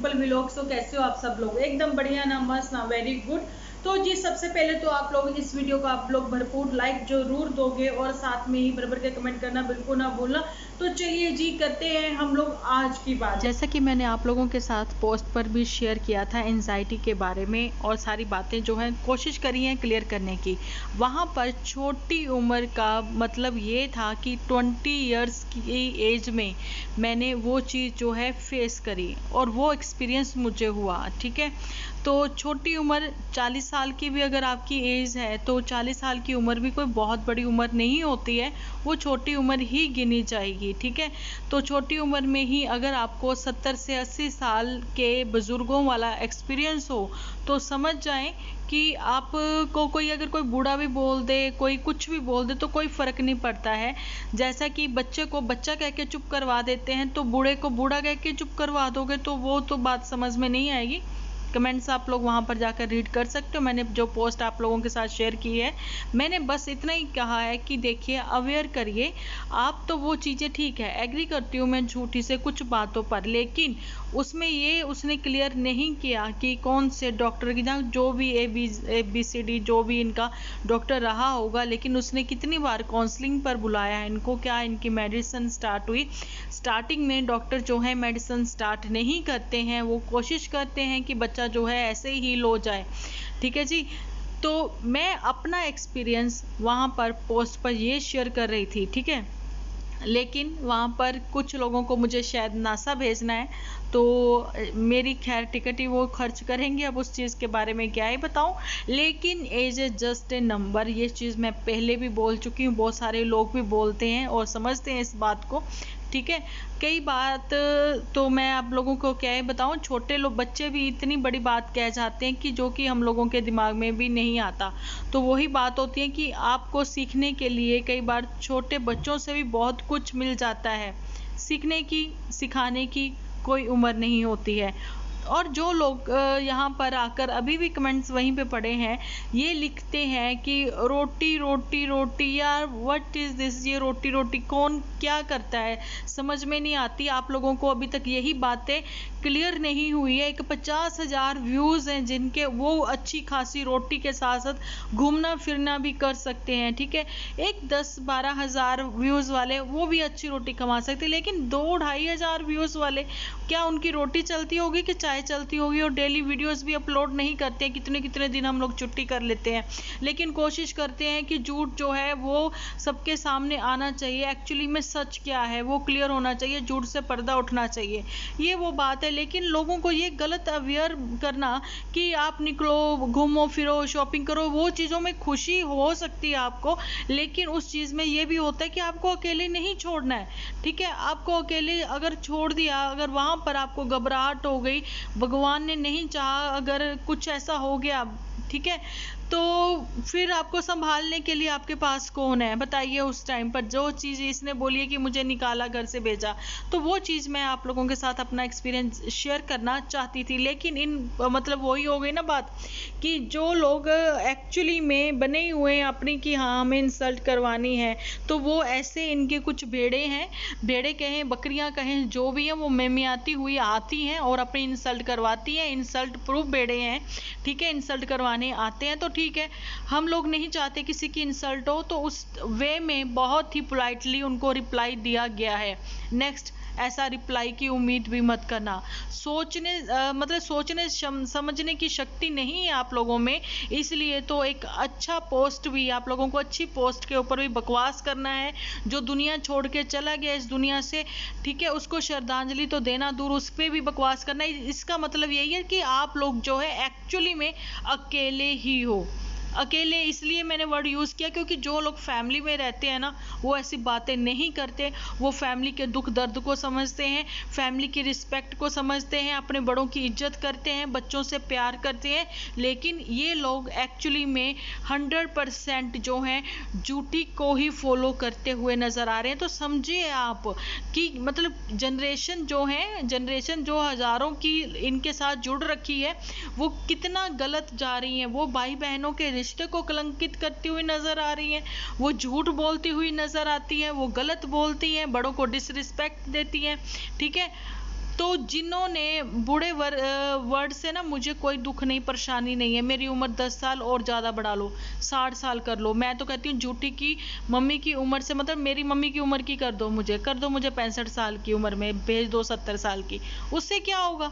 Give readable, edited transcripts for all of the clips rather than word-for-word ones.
Dimple vlogs. तो कैसे हो आप सब लोग? एकदम बढ़िया ना, मस्त ना, वेरी गुड। तो जी सबसे पहले तो आप लोग इस वीडियो को आप लोग भरपूर लाइक जरूर दोगे और साथ में ही बराबर के कमेंट करना बिल्कुल ना भूलना। तो चलिए जी करते हैं हम लोग आज की बात। जैसा कि मैंने आप लोगों के साथ पोस्ट पर भी शेयर किया था एंजाइटी के बारे में, और सारी बातें जो है कोशिश करी है क्लियर करने की। वहाँ पर छोटी उम्र का मतलब ये था कि 20 इयर्स की एज में मैंने वो चीज़ जो है फेस करी और वो एक्सपीरियंस मुझे हुआ। ठीक है, तो छोटी उम्र 40 साल की भी अगर आपकी एज है तो 40 साल की उम्र भी कोई बहुत बड़ी उम्र नहीं होती है, वो छोटी उम्र ही गिनी जाएगी। ठीक है, तो छोटी उम्र में ही अगर आपको 70 से 80 साल के बुजुर्गों वाला एक्सपीरियंस हो तो समझ जाएं कि आपको कोई अगर कोई बूढ़ा भी बोल दे, कोई कुछ भी बोल दे तो कोई फ़र्क नहीं पड़ता है। जैसा कि बच्चे को बच्चा कह के चुप करवा देते हैं, तो बूढ़े को बूढ़ा कह के चुप करवा दोगे तो वो तो बात समझ में नहीं आएगी। कमेंट्स आप लोग वहाँ पर जाकर रीड कर सकते हो। मैंने जो पोस्ट आप लोगों के साथ शेयर की है, मैंने बस इतना ही कहा है कि देखिए अवेयर करिए आप। तो वो चीज़ें ठीक है, एग्री करती हूँ मैं झूठी से कुछ बातों पर, लेकिन उसमें ये उसने क्लियर नहीं किया कि कौन से डॉक्टर की, जहाँ जो भी ABCD जो भी इनका डॉक्टर रहा होगा, लेकिन उसने कितनी बार काउंसलिंग पर बुलाया है इनको, क्या इनकी मेडिसिन स्टार्ट हुई। स्टार्टिंग में डॉक्टर जो है मेडिसिन स्टार्ट नहीं करते हैं, वो कोशिश करते हैं कि बच्चा जो है ऐसे ही हील हो जाए। ठीक है जी, तो मैं अपना एक्सपीरियंस वहाँ पर पोस्ट पर ये शेयर कर रही थी। ठीक है, लेकिन वहाँ पर कुछ लोगों को मुझे शायद नासा भेजना है, तो मेरी खैर टिकट ही वो खर्च करेंगे। अब उस चीज़ के बारे में क्या ही बताऊँ, लेकिन as a just a number, ये चीज़ मैं पहले भी बोल चुकी हूँ, बहुत सारे लोग भी बोलते हैं और समझते हैं इस बात को। ठीक है, कई बात तो मैं आप लोगों को क्या ही बताऊँ, छोटे लोग बच्चे भी इतनी बड़ी बात कह जाते हैं कि जो कि हम लोगों के दिमाग में भी नहीं आता। तो वही बात होती है कि आपको सीखने के लिए कई बार छोटे बच्चों से भी बहुत कुछ मिल जाता है। सीखने की, सिखाने की कोई उम्र नहीं होती है। और जो लोग यहाँ पर आकर अभी भी कमेंट्स वहीं पे पड़े हैं, ये लिखते हैं कि रोटी रोटी रोटी, यार व्हाट इज़ दिस, ये रोटी रोटी कौन क्या करता है, समझ में नहीं आती। आप लोगों को अभी तक यही बातें क्लियर नहीं हुई है। एक 50,000 व्यूज़ हैं जिनके, वो अच्छी खासी रोटी के साथ साथ घूमना फिरना भी कर सकते हैं। ठीक है, एक 10-12 हज़ार व्यूज़ वाले वो भी अच्छी रोटी कमा सकते हैं, लेकिन 2-2.5 हज़ार व्यूज़ वाले, क्या उनकी रोटी चलती होगी कि चाय चलती होगी? और डेली वीडियोस भी अपलोड नहीं करते हैं, कितने कितने दिन हम लोग छुट्टी कर लेते हैं, लेकिन कोशिश करते हैं कि झूठ जो है वो सबके सामने आना चाहिए। एक्चुअली में सच क्या है वो क्लियर होना चाहिए, झूठ से पर्दा उठना चाहिए, ये वो बात है। लेकिन लोगों को ये गलत अवेयर करना कि आप निकलो, घूमो फिरो, शॉपिंग करो, वो चीज़ों में खुशी हो सकती है आपको, लेकिन उस चीज़ में ये भी होता है कि आपको अकेले नहीं छोड़ना है। ठीक है, आपको अकेले अगर छोड़ दिया, अगर वहाँ पर आपको घबराहट हो गई, भगवान ने नहीं चाहा, अगर कुछ ऐसा हो गया, ठीक है, तो फिर आपको संभालने के लिए आपके पास कौन है बताइए? उस टाइम पर जो चीज़ इसने बोली है कि मुझे निकाला घर से भेजा, तो वो चीज़ मैं आप लोगों के साथ अपना एक्सपीरियंस शेयर करना चाहती थी। लेकिन मतलब वही हो गई ना बात कि जो लोग एक्चुअली में बने हुए हैं अपनी कि हाँ हमें इंसल्ट करवानी है, तो वो ऐसे इनके कुछ भेड़े हैं, भेड़े कहें बकरियां कहें जो भी हैं, वो मेमियाती हुई आती हैं और अपनी इंसल्ट करवाती हैं। इंसल्ट प्रूफ भेड़े हैं। ठीक है, इंसल्ट करवाने आते हैं, तो ठीक है, हम लोग नहीं चाहते किसी की इंसल्ट हो, तो उस वे में बहुत ही पोलाइटली उनको रिप्लाई दिया गया है। नेक्स्ट ऐसा रिप्लाई की उम्मीद भी मत करना। मतलब सोचने समझने की शक्ति नहीं है आप लोगों में, इसलिए तो एक अच्छा पोस्ट भी आप लोगों को, अच्छी पोस्ट के ऊपर भी बकवास करना है। जो दुनिया छोड़ के चला गया इस दुनिया से, ठीक है, उसको श्रद्धांजलि तो देना दूर, उस पर भी बकवास करना है। इसका मतलब यही है कि आप लोग जो है एक्चुअली में अकेले ही हो। अकेले इसलिए मैंने वर्ड यूज़ किया क्योंकि जो लोग फैमिली में रहते हैं ना, वो ऐसी बातें नहीं करते। वो फैमिली के दुख दर्द को समझते हैं, फैमिली की रिस्पेक्ट को समझते हैं, अपने बड़ों की इज्जत करते हैं, बच्चों से प्यार करते हैं। लेकिन ये लोग एक्चुअली में 100% जो हैं ड्यूटी को ही फॉलो करते हुए नज़र आ रहे हैं। तो समझिए आप कि मतलब जनरेशन जो हज़ारों की इनके साथ जुड़ रखी है, वो कितना गलत जा रही हैं। वो भाई बहनों के रिश्ते को कलंकित करती हुई नजर आ रही हैं, वो झूठ बोलती हुई नजर आती हैं, वो गलत बोलती हैं, बड़ों को डिसरिस्पेक्ट देती हैं। ठीक है, तो जिन्होंने बूढ़े वर्ड से ना मुझे कोई दुख नहीं, परेशानी नहीं है। मेरी उम्र 10 साल और ज़्यादा बढ़ा लो, 60 साल कर लो। मैं तो कहती हूँ झूठी की मम्मी की उम्र से, मतलब मेरी मम्मी की उम्र की कर दो मुझे 65 साल की उम्र में भेज दो, 70 साल की। उससे क्या होगा?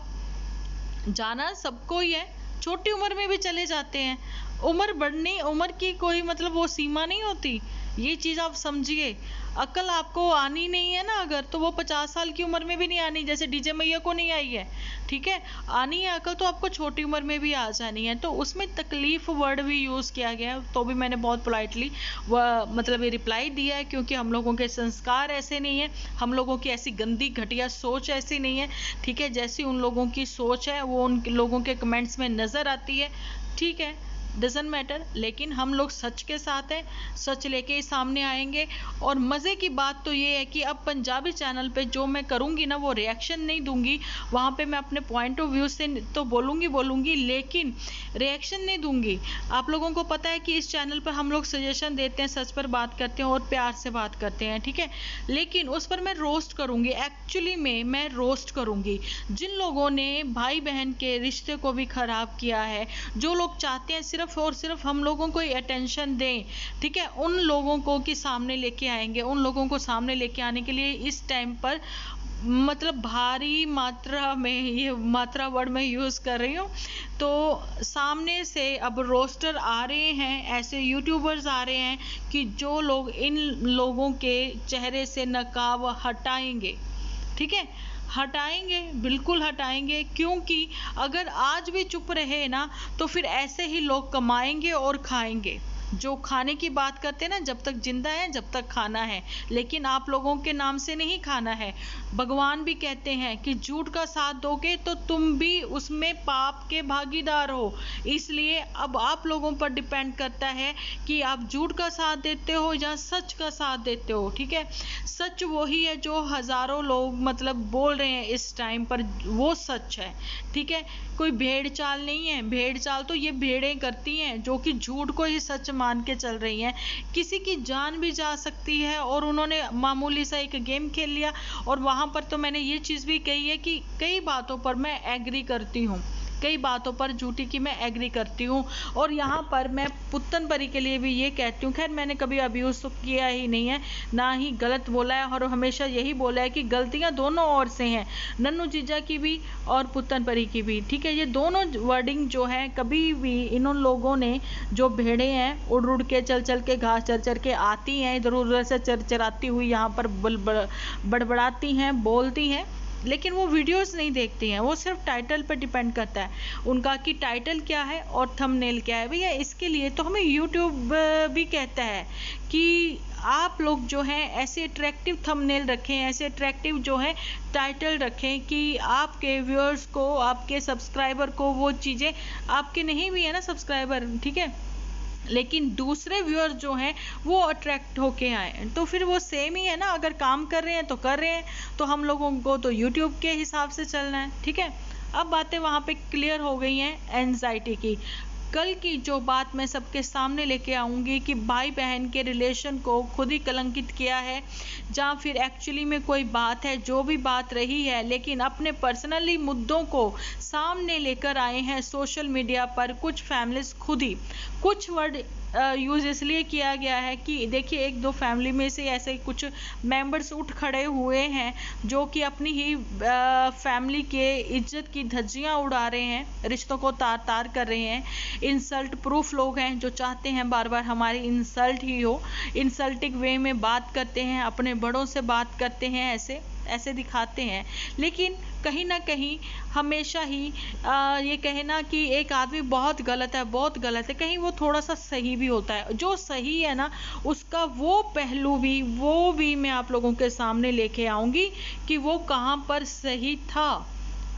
जाना सबको ही है, छोटी उम्र में भी चले जाते हैं। उम्र बढ़नी, उम्र की कोई मतलब वो सीमा नहीं होती। ये चीज़ आप समझिए। अकल आपको आनी नहीं है ना अगर, तो वो 50 साल की उम्र में भी नहीं आनी, जैसे डीजे मैया को नहीं आई है। ठीक है, आनी है अकल तो आपको छोटी उम्र में भी आ जानी है। तो उसमें तकलीफ वर्ड भी यूज़ किया गया है, तो भी मैंने बहुत पोलाइटली मतलब ये रिप्लाई दिया है, क्योंकि हम लोगों के संस्कार ऐसे नहीं है, हम लोगों की ऐसी गंदी घटिया सोच ऐसी नहीं है। ठीक है, जैसी उन लोगों की सोच है वो उन लोगों के कमेंट्स में नज़र आती है। ठीक है, डजंट मैटर, लेकिन हम लोग सच के साथ हैं, सच लेके ही सामने आएंगे। और मज़े की बात तो ये है कि अब पंजाबी चैनल पे जो मैं करूँगी ना, वो रिएक्शन नहीं दूंगी। वहाँ पे मैं अपने पॉइंट ऑफ व्यू से तो बोलूँगी, लेकिन रिएक्शन नहीं दूंगी। आप लोगों को पता है कि इस चैनल पर हम लोग सजेशन देते हैं, सच पर बात करते हैं और प्यार से बात करते हैं। ठीक है, लेकिन उस पर मैं रोस्ट करूँगी, एक्चुअली में मैं रोस्ट करूँगी जिन लोगों ने भाई बहन के रिश्ते को भी ख़राब किया है, जो लोग चाहते हैं सिर्फ और सिर्फ हम लोगों को अटेंशन दें। ठीक है, उन लोगों को कि सामने लेके आएंगे, उन लोगों को सामने लेके आने के लिए इस टाइम पर मतलब भारी मात्रा में, ये मात्रा वर्ड में यूज़ कर रही हूँ, तो सामने से अब रोस्टर आ रहे हैं, ऐसे यूट्यूबर्स आ रहे हैं कि जो लोग इन लोगों के चेहरे से नकाब हटाएंगे। ठीक है, हटाएंगे, बिल्कुल हटाएंगे, क्योंकि अगर आज भी चुप रहे ना तो फिर ऐसे ही लोग कमाएंगे और खाएंगे। जो खाने की बात करते हैं ना, जब तक जिंदा है जब तक खाना है, लेकिन आप लोगों के नाम से नहीं खाना है। भगवान भी कहते हैं कि झूठ का साथ दोगे तो तुम भी उसमें पाप के भागीदार हो। इसलिए अब आप लोगों पर डिपेंड करता है कि आप झूठ का साथ देते हो या सच का साथ देते हो। ठीक है, सच वही है जो हजारों लोग मतलब बोल रहे हैं इस टाइम पर, वो सच है। ठीक है, कोई भेड़ चाल नहीं है। भेड़ चाल तो ये भेड़ें करती हैं जो कि झूठ को ही सच मान के चल रही हैं। किसी की जान भी जा सकती है, और उन्होंने मामूली सा एक गेम खेल लिया। और वहां पर तो मैंने ये चीज़ भी कही है कि कई बातों पर मैं एग्री करती हूँ, कई बातों पर झूठी की मैं एग्री करती हूँ। और यहाँ पर मैं पुत्तन परी के लिए भी ये कहती हूँ, खैर मैंने कभी अब्यूज़ तो किया ही नहीं है, ना ही गलत बोला है, और हमेशा यही बोला है कि गलतियाँ दोनों ओर से हैं, नन्नू जीजा की भी और पुत्तन परी की भी। ठीक है, ये दोनों वर्डिंग जो है, कभी भी इन लोगों ने, जो भेड़े हैं उड़ उड़ के चल के घास चर के आती हैं, इधर उधर से चराती हुई यहाँ पर बड़बड़ाती हैं, बोलती हैं, लेकिन वो वीडियोस नहीं देखती हैं। वो सिर्फ टाइटल पर डिपेंड करता है उनका कि टाइटल क्या है और थंबनेल क्या है। भैया इसके लिए तो हमें यूट्यूब भी कहता है कि आप लोग जो हैं ऐसे अट्रैक्टिव थंबनेल रखें, ऐसे अट्रैक्टिव जो है टाइटल रखें कि आपके व्यूअर्स को, आपके सब्सक्राइबर को वो चीज़ें, आपके नहीं भी है ना सब्सक्राइबर, ठीक है, लेकिन दूसरे व्यूअर्स जो हैं वो अट्रैक्ट होके आए, तो फिर वो सेम ही है ना। अगर काम कर रहे हैं तो कर रहे हैं, तो हम लोगों को तो यूट्यूब के हिसाब से चलना है। ठीक है, अब बातें वहाँ पे क्लियर हो गई हैं एंजाइटी की। कल की जो बात मैं सबके सामने लेके आऊँगी कि भाई बहन के रिलेशन को खुद ही कलंकित किया है, जहाँ फिर एक्चुअली में कोई बात है, जो भी बात रही है, लेकिन अपने पर्सनली मुद्दों को सामने लेकर आए हैं सोशल मीडिया पर कुछ फैमिलीज खुद ही। कुछ वर्ड यूज़ इसलिए किया गया है कि देखिए एक दो फैमिली में से ऐसे कुछ मेंबर्स उठ खड़े हुए हैं जो कि अपनी ही फैमिली के इज्जत की धज्जियां उड़ा रहे हैं, रिश्तों को तार तार कर रहे हैं। इंसल्ट प्रूफ लोग हैं जो चाहते हैं बार बार हमारी इंसल्ट ही हो, इंसल्टिंग वे में बात करते हैं, अपने बड़ों से बात करते हैं, ऐसे दिखाते हैं। लेकिन कहीं ना कहीं हमेशा ही ये कहना कि एक आदमी बहुत गलत है, बहुत गलत है, कहीं वो थोड़ा सा सही भी होता है। जो सही है ना उसका वो पहलू भी, वो भी मैं आप लोगों के सामने लेके आऊँगी कि वो कहाँ पर सही था।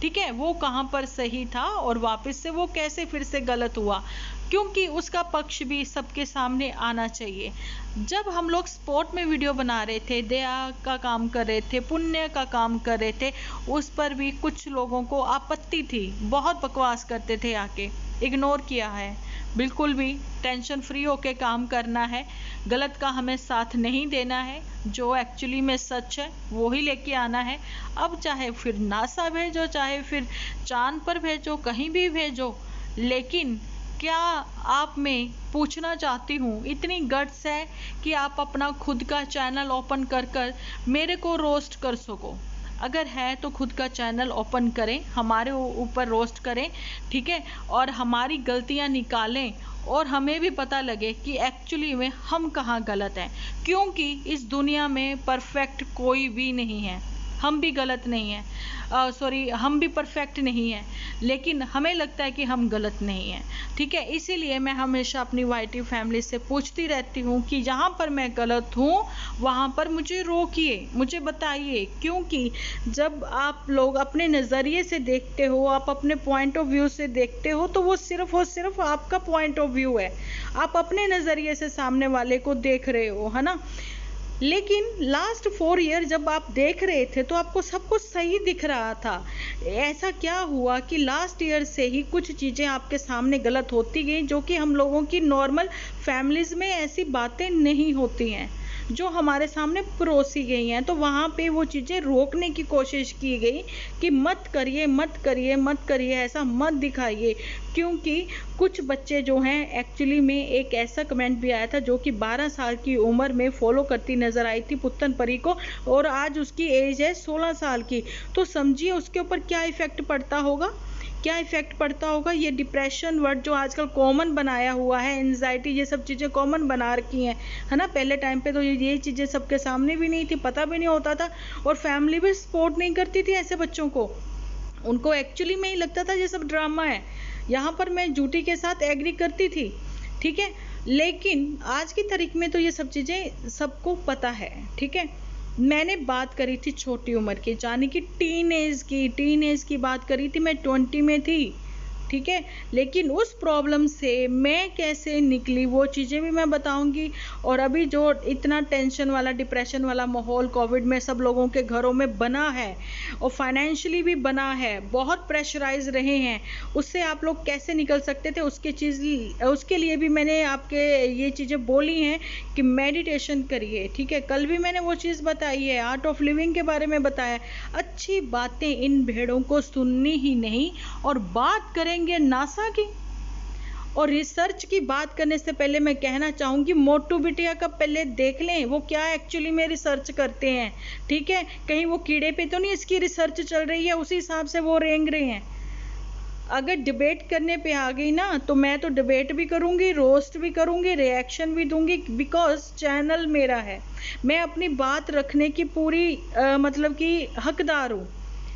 ठीक है, वो कहाँ पर सही था और वापस से वो कैसे फिर से गलत हुआ, क्योंकि उसका पक्ष भी सबके सामने आना चाहिए। जब हम लोग स्पोर्ट में वीडियो बना रहे थे, दया का काम कर रहे थे, पुण्य का काम कर रहे थे, उस पर भी कुछ लोगों को आपत्ति थी, बहुत बकवास करते थे, आके इग्नोर किया है। बिल्कुल भी टेंशन फ्री होके काम करना है, गलत का हमें साथ नहीं देना है, जो एक्चुअली में सच है वो ही लेके आना है। अब चाहे फिर नासा भेजो, चाहे फिर चांद पर भेजो, कहीं भी भेजो, लेकिन क्या आप में पूछना चाहती हूँ, इतनी गट्स है कि आप अपना खुद का चैनल ओपन कर कर मेरे को रोस्ट कर सको? अगर है तो खुद का चैनल ओपन करें, हमारे ऊपर रोस्ट करें, ठीक है, और हमारी गलतियां निकालें और हमें भी पता लगे कि एक्चुअली में हम कहाँ गलत हैं, क्योंकि इस दुनिया में परफेक्ट कोई भी नहीं है। हम भी गलत नहीं हैं, हम भी परफेक्ट नहीं हैं, लेकिन हमें लगता है कि हम गलत नहीं हैं, ठीक है। इसीलिए मैं हमेशा अपनी वाईटी फैमिली से पूछती रहती हूँ कि जहाँ पर मैं गलत हूँ वहाँ पर मुझे रोकिए, मुझे बताइए, क्योंकि जब आप लोग अपने नज़रिए से देखते हो, आप अपने पॉइंट ऑफ व्यू से देखते हो, तो वो सिर्फ और सिर्फ आपका पॉइंट ऑफ व्यू है, आप अपने नज़रिए से सामने वाले को देख रहे हो, है ना। लेकिन लास्ट 4 ईयर जब आप देख रहे थे तो आपको सब कुछ सही दिख रहा था। ऐसा क्या हुआ कि लास्ट ईयर से ही कुछ चीज़ें आपके सामने गलत होती गई, जो कि हम लोगों की नॉर्मल फैमिलीज में ऐसी बातें नहीं होती हैं, जो हमारे सामने परोसी गई हैं। तो वहाँ पे वो चीज़ें रोकने की कोशिश की गई कि मत करिए, मत करिए, मत करिए, ऐसा मत दिखाइए, क्योंकि कुछ बच्चे जो हैं, एक्चुअली में एक ऐसा कमेंट भी आया था जो कि 12 साल की उम्र में फॉलो करती नज़र आई थी पुत्तन परी को, और आज उसकी एज है 16 साल की। तो समझिए उसके ऊपर क्या इफ़ेक्ट पड़ता होगा, क्या इफेक्ट पड़ता होगा। ये डिप्रेशन वर्ड जो आजकल कॉमन बनाया हुआ है, एंजाइटी, ये सब चीज़ें कॉमन बना रखी हैं, है ना। पहले टाइम पे तो ये चीज़ें सबके सामने भी नहीं थी, पता भी नहीं होता था, और फैमिली भी सपोर्ट नहीं करती थी ऐसे बच्चों को। उनको एक्चुअली में ही लगता था ये सब ड्रामा है। यहाँ पर मैं जूटी के साथ एग्री करती थी, ठीक है, लेकिन आज की तारीख में तो ये सब चीज़ें सबको पता है, ठीक है। मैंने बात करी थी छोटी उम्र की, यानी कि टीन एज की बात करी थी, मैं 20 में थी, ठीक है। लेकिन उस प्रॉब्लम से मैं कैसे निकली वो चीज़ें भी मैं बताऊंगी। और अभी जो इतना टेंशन वाला, डिप्रेशन वाला माहौल कोविड में सब लोगों के घरों में बना है, और फाइनेंशियली भी बना है, बहुत प्रेशराइज रहे हैं, उससे आप लोग कैसे निकल सकते थे, उसके लिए भी मैंने आपके ये चीज़ें बोली हैं कि मेडिटेशन करिए, ठीक है। कल भी मैंने वो चीज़ बताई है, आर्ट ऑफ लिविंग के बारे में बताया। अच्छी बातें इन भेड़ों को सुननी ही नहीं। और बात करेंगे नासा की और रिसर्च की बात करने से पहले मैं कहना चाहूँगी, मोटू बिटिया का पहले देख लें वो क्या एक्चुअली में रिसर्च करते हैं, ठीक है। कहीं वो कीड़े पे तो नहीं इसकी रिसर्च चल रही है, उसी हिसाब से वो रेंग रहे हैं। अगर डिबेट करने पे आ गई ना, तो मैं तो डिबेट भी करूँगी, रोस्ट भी करूँगी, रिएक्शन भी दूंगी, बिकॉज चैनल मेरा है, मैं अपनी बात रखने की पूरी मतलब कि हकदार हूँ,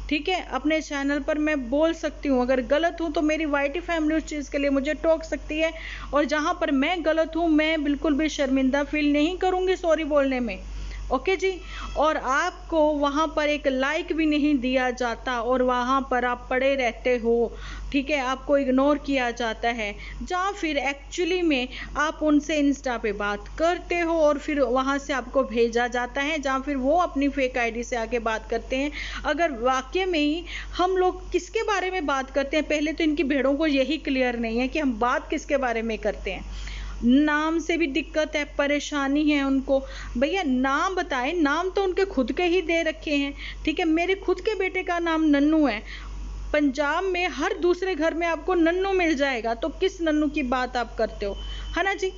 ठीक है। अपने चैनल पर मैं बोल सकती हूँ, अगर गलत हूँ तो मेरी वाईटी फैमिली उस चीज़ के लिए मुझे टोक सकती है, और जहाँ पर मैं गलत हूँ मैं बिल्कुल भी शर्मिंदा फील नहीं करूँगी सॉरी बोलने में, ओके जी। और आपको वहाँ पर एक लाइक भी नहीं दिया जाता, और वहाँ पर आप पड़े रहते हो, ठीक है, आपको इग्नोर किया जाता है, या फिर एक्चुअली में आप उनसे इंस्टा पे बात करते हो और फिर वहाँ से आपको भेजा जाता है, या फिर वो अपनी फेक आईडी से आके बात करते हैं। अगर वाकई में ही हम लोग किसके बारे में बात करते हैं, पहले तो इनकी भेड़ों को यही क्लियर नहीं है कि हम बात किसके बारे में करते हैं। नाम से भी दिक्कत है, परेशानी है उनको। भैया नाम बताएं, नाम तो उनके खुद के ही दे रखे हैं, ठीक है। मेरे खुद के बेटे का नाम नन्नू है, पंजाब में हर दूसरे घर में आपको नन्नू मिल जाएगा, तो किस नन्नू की बात आप करते हो, है ना जी।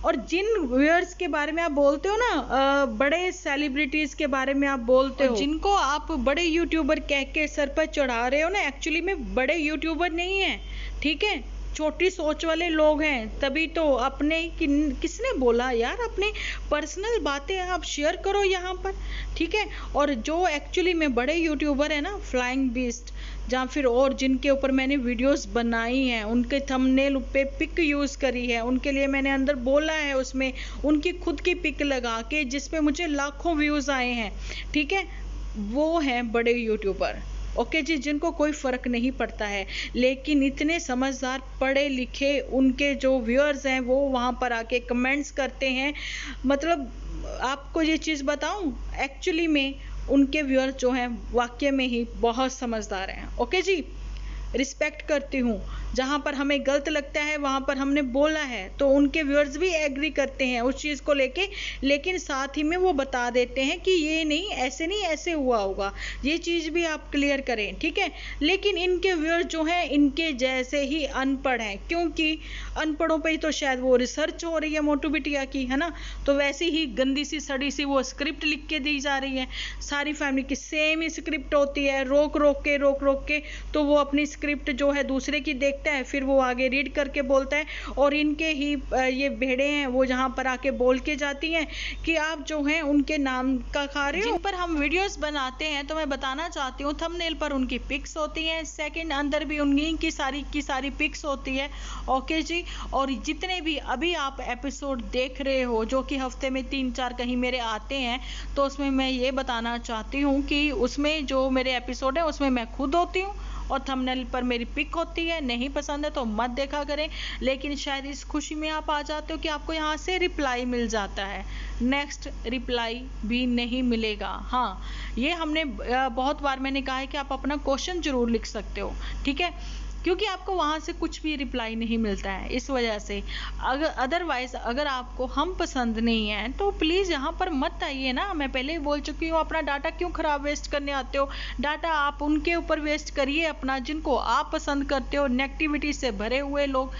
और जिन व्यूअर्स के बारे में आप बोलते हो ना, बड़े सेलिब्रिटीज के बारे में आप बोलते हो, जिनको आप बड़े यूट्यूबर कह के सर पर चढ़ा रहे हो ना, एक्चुअली में बड़े यूट्यूबर नहीं है, ठीक है, छोटी सोच वाले लोग हैं। तभी तो अपने किसने बोला यार, अपने पर्सनल बातें आप शेयर करो यहाँ पर, ठीक है। और जो एक्चुअली में बड़े यूट्यूबर है ना, फ्लाइंग बीस्ट, या फिर और जिनके ऊपर मैंने वीडियोस बनाई हैं, उनके थंबनेल पे पिक यूज़ करी है, उनके लिए मैंने अंदर बोला है, उसमें उनकी खुद की पिक लगा के, जिसपे मुझे लाखों व्यूज़ आए हैं, ठीक है, वो हैं बड़े यूट्यूबर, ओके जी, जिनको कोई फ़र्क नहीं पड़ता है। लेकिन इतने समझदार पढ़े लिखे उनके जो व्यूअर्स हैं, वो वहाँ पर आके कमेंट्स करते हैं। मतलब आपको ये चीज़ बताऊं, एक्चुअली में उनके व्यूअर्स जो हैं वाकई में ही बहुत समझदार हैं, ओके जी। रिस्पेक्ट करती हूँ जहाँ पर हमें गलत लगता है वहाँ पर हमने बोला है, तो उनके व्यूअर्स भी एग्री करते हैं उस चीज़ को लेके, लेकिन साथ ही में वो बता देते हैं कि ये नहीं ऐसे हुआ होगा, ये चीज़ भी आप क्लियर करें, ठीक है। लेकिन इनके व्यूअर्स जो हैं इनके जैसे ही अनपढ़ हैं, क्योंकि अनपढ़ों पे ही तो शायद वो रिसर्च हो रही है मोटू बिटिया की, है ना। तो वैसी ही गंदी सी सड़ी सी वो स्क्रिप्ट लिख के दी जा रही है, सारी फैमिली की सेम ही स्क्रिप्ट होती है, रोक रोक के तो वो अपनी स्क्रिप्ट जो है दूसरे की देखता है, फिर वो आगे रीड करके बोलता है, और इनके ही ये भेड़े हैं वो जहाँ पर आके बोल के जाती हैं कि आप जो हैं उनके नाम का खा रहे हो। जिन पर हम वीडियोस बनाते हैं तो मैं बताना चाहती हूँ थंबनेल पर उनकी पिक्स होती हैं, सेकंड अंदर भी उनकी की सारी पिक्स होती है, ओके जी। और जितने भी अभी आप एपिसोड देख रहे हो जो कि हफ्ते में 3-4 कहीं मेरे आते हैं, तो उसमें मैं ये बताना चाहती हूँ कि उसमें जो मेरे एपिसोड है उसमें मैं खुद होती हूँ और थंबनेल पर मेरी पिक होती है। नहीं पसंद है तो मत देखा करें, लेकिन शायद इस खुशी में आप आ जाते हो कि आपको यहाँ से रिप्लाई मिल जाता है, नेक्स्ट रिप्लाई भी नहीं मिलेगा। हाँ, ये हमने बहुत बार मैंने कहा है कि आप अपना क्वेश्चन जरूर लिख सकते हो, ठीक है, क्योंकि आपको वहाँ से कुछ भी रिप्लाई नहीं मिलता है इस वजह से। अदरवाइज अगर आपको हम पसंद नहीं हैं तो प्लीज़ यहाँ पर मत आइए ना। मैं पहले ही बोल चुकी हूँ, अपना डाटा क्यों ख़राब वेस्ट करने आते हो। डाटा आप उनके ऊपर वेस्ट करिए अपना जिनको आप पसंद करते हो, नेगेटिविटी से भरे हुए लोग।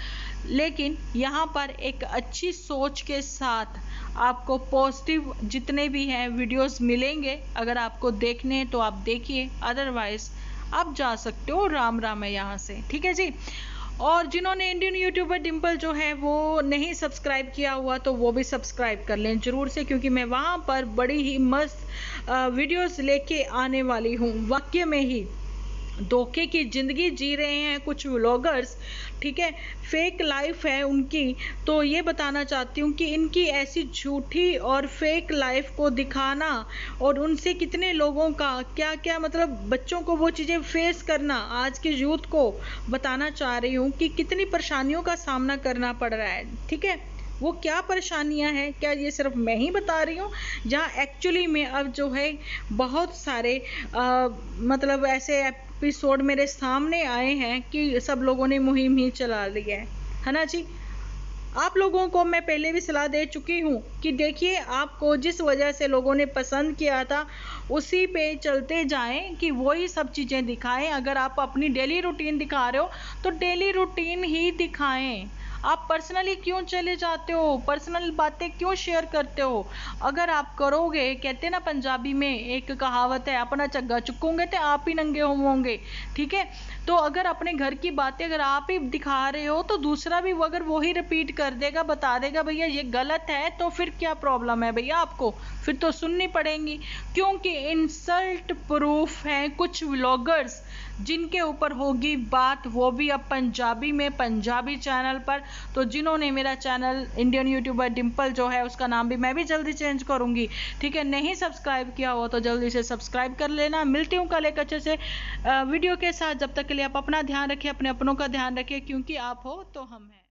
लेकिन यहाँ पर एक अच्छी सोच के साथ आपको पॉजिटिव जितने भी हैं वीडियोस मिलेंगे, अगर आपको देखने हैं तो आप देखिए, अदरवाइज आप जा सकते हो। राम राम है यहाँ से, ठीक है जी। और जिन्होंने इंडियन यूट्यूबर डिम्पल जो है वो नहीं सब्सक्राइब किया हुआ तो वो भी सब्सक्राइब कर लें जरूर से, क्योंकि मैं वहाँ पर बड़ी ही मस्त वीडियोस लेके आने वाली हूँ। वाकई में ही धोखे की ज़िंदगी जी रहे हैं कुछ व्लॉगर्स, ठीक है, फेक लाइफ है उनकी। तो ये बताना चाहती हूँ कि इनकी ऐसी झूठी और फेक लाइफ को दिखाना और उनसे कितने लोगों का क्या क्या मतलब बच्चों को वो चीज़ें फेस करना, आज के यूथ को बताना चाह रही हूँ कि कितनी परेशानियों का सामना करना पड़ रहा है, ठीक है। वो क्या परेशानियां हैं, क्या ये सिर्फ मैं ही बता रही हूँ, जहाँ एक्चुअली में अब जो है बहुत सारे मतलब ऐसे एपिसोड मेरे सामने आए हैं कि सब लोगों ने मुहिम ही चला ली है ना जी। आप लोगों को मैं पहले भी सलाह दे चुकी हूँ कि देखिए, आपको जिस वजह से लोगों ने पसंद किया था उसी पे चलते जाएं, कि वही सब चीज़ें दिखाएं। अगर आप अपनी डेली रूटीन दिखा रहे हो तो डेली रूटीन ही दिखाएं। आप पर्सनली क्यों चले जाते हो, पर्सनल बातें क्यों शेयर करते हो। अगर आप करोगे, कहते ना पंजाबी में एक कहावत है, अपना चग्गा चुकूंगे तो आप ही नंगे होंगे, ठीक है। तो अगर अपने घर की बातें अगर आप ही दिखा रहे हो तो दूसरा भी अगर वही रिपीट कर देगा, बता देगा भैया ये गलत है, तो फिर क्या प्रॉब्लम है भैया आपको, फिर तो सुननी पड़ेंगी। क्योंकि इंसल्ट प्रूफ हैं कुछ व्लॉगर्स जिनके ऊपर होगी बात, वो भी अब पंजाबी में, पंजाबी चैनल पर। तो जिन्होंने मेरा चैनल इंडियन यूट्यूबर डिम्पल जो है उसका नाम भी मैं भी जल्दी चेंज करूंगी, ठीक है, नहीं सब्सक्राइब किया हो तो जल्दी से सब्सक्राइब कर लेना। मिलती हूँ कल एक अच्छे से वीडियो के साथ, जब तक के लिए आप अपना ध्यान रखिए, अपने अपनों का ध्यान रखिए, क्योंकि आप हो तो हम हैं।